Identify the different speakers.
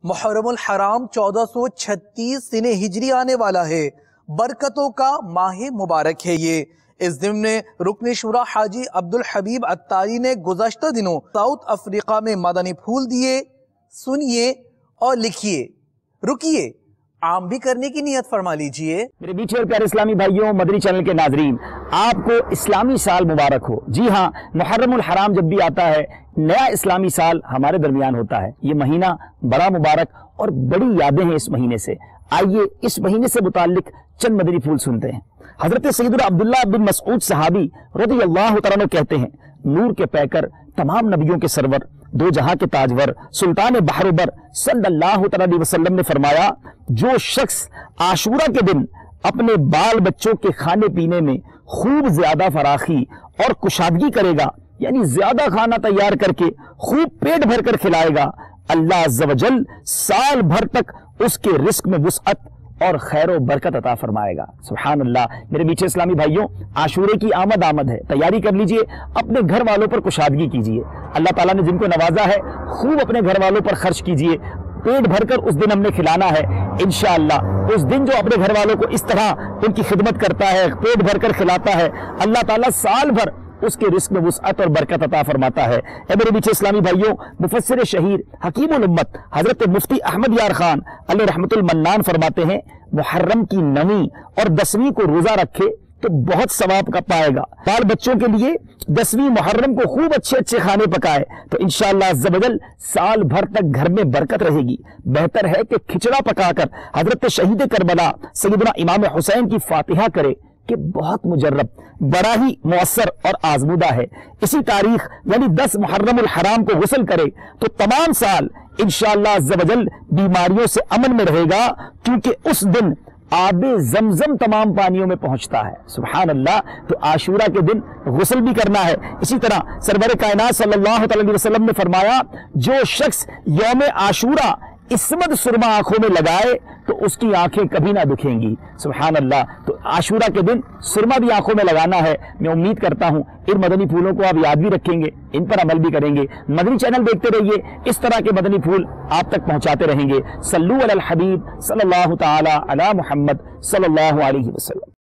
Speaker 1: محرم الحرام 1436 سنہ ہجری آنے والا ہے۔ برکتوں کا ماہ مبارک ہے یہ۔ اس ضمن رکن شورا حاجی عبدالحبیب عطاری نے گزشتہ دنوں ساؤتھ افریقہ میں مدنی پھول دیے۔ سنیے اور لکھیے، رکیے، عام بھی کرنے کی نیت فرما لیجئے۔
Speaker 2: میرے میٹھے اور پیارے اسلامی بھائیوں، مدنی چینل کے ناظرین، آپ کو اسلامی سال مبارک ہو۔ جی ہاں، محرم الحرام جب بھی آتا ہے، نیا اسلامی سال ہمارے درمیان ہوتا ہے۔ یہ مہینہ بڑا مبارک اور بڑی یادیں ہیں اس مہینے سے۔ آئیے اس مہینے سے متعلق چند مدنی پھول سنتے ہیں۔ حضرت سیدنا عبداللہ بن مسعود صحابی رضی اللہ تعالیٰ عنہ کہتے ہیں، نور کے پیکر، تمام نبیوں کے سرور، دو جہاں کے تاجور، سلطان بحر و بر صلی اللہ علیہ وسلم نے فرمایا، جو شخص عاشورہ کے دن اپنے بال بچوں کے کھانے پینے میں خوب زیادہ فراخی اور کشادگی کرے گا، یعنی زیادہ کھانا تیار کر کے خوب پیٹ بھر کر کھلائے گا، اللہ عز و جل سال بھر تک اس کے رزق میں وسعت اور خیر و برکت عطا فرمائے گا۔ سبحان اللہ۔ میرے میٹھے اسلامی بھائیوں، عاشورے کی آمد ہے، تیاری کر لیجئے، اپنے گھر والوں پر کشادگی کیجئے۔ اللہ تعالیٰ نے جن کو نوازا ہے، خوب اپنے گھر والوں پر خرچ کیجئے، پیٹ بھر کر اس دن ہم نے کھلانا ہے انشاءاللہ۔ اس دن جو اپنے گھر والوں کو اس طرح ان کی خدمت کرتا ہے، پیٹ بھر کر کھلاتا ہے، اللہ تعالیٰ سال بھر اس کے رزق میں وسعت اور برکت عطا فرماتا ہے۔ اے میرے میٹھے اسلامی بھائیوں، مفسر شہیر حکیم الامت حضرت مفتی احمد یار خان علیہ رحمت المنان فرماتے ہیں، محرم کی 9ویں اور 10ویں کو روزہ رکھے تو بہت ثواب کا پائے گا۔ بال بچوں کے لیے 10ویں محرم کو خوب اچھے اچھے کھانے پکائے تو انشاءاللہ عز و جل سال بھر تک گھر میں برکت رہے گی۔ بہتر ہے کہ کھچڑا پکا کر حضرت شہید کربلا سیدنا امام حسین کی فاتحہ کرے کہ بہت مجرب، بڑا ہی مؤثر اور آزمودہ ہے۔ اسی تاریخ یعنی 10 محرم الحرام کو غسل کرے تو تمام سال انشاءاللہ عز و جل بیماریوں سے امن میں رہے گا، کیونکہ اس دن آب زمزم تمام پانیوں میں پہنچتا ہے۔ سبحان اللہ۔ تو عاشورہ کے دن غسل بھی کرنا ہے۔ اسی طرح سرور کائنات صلی اللہ علیہ وسلم نے فرمایا، جو شخص یوم عاشورہ عصمت سرما آنکھوں میں لگائے تو اس کی آنکھیں کبھی نہ دکھیں گی۔ سبحان اللہ۔ تو عاشورہ کے دن سرما بھی آنکھوں میں لگانا ہے۔ میں امید کرتا ہوں ان مدنی پھولوں کو آپ یاد بھی رکھیں گے، ان پر عمل بھی کریں گے۔ مدنی چینل دیکھتے رہیے، اس طرح کے مدنی پھول آپ تک پہنچاتے رہیں گے۔ صلو علی الحبیب صلی اللہ تعالی علی محمد صلی اللہ علیہ وسلم۔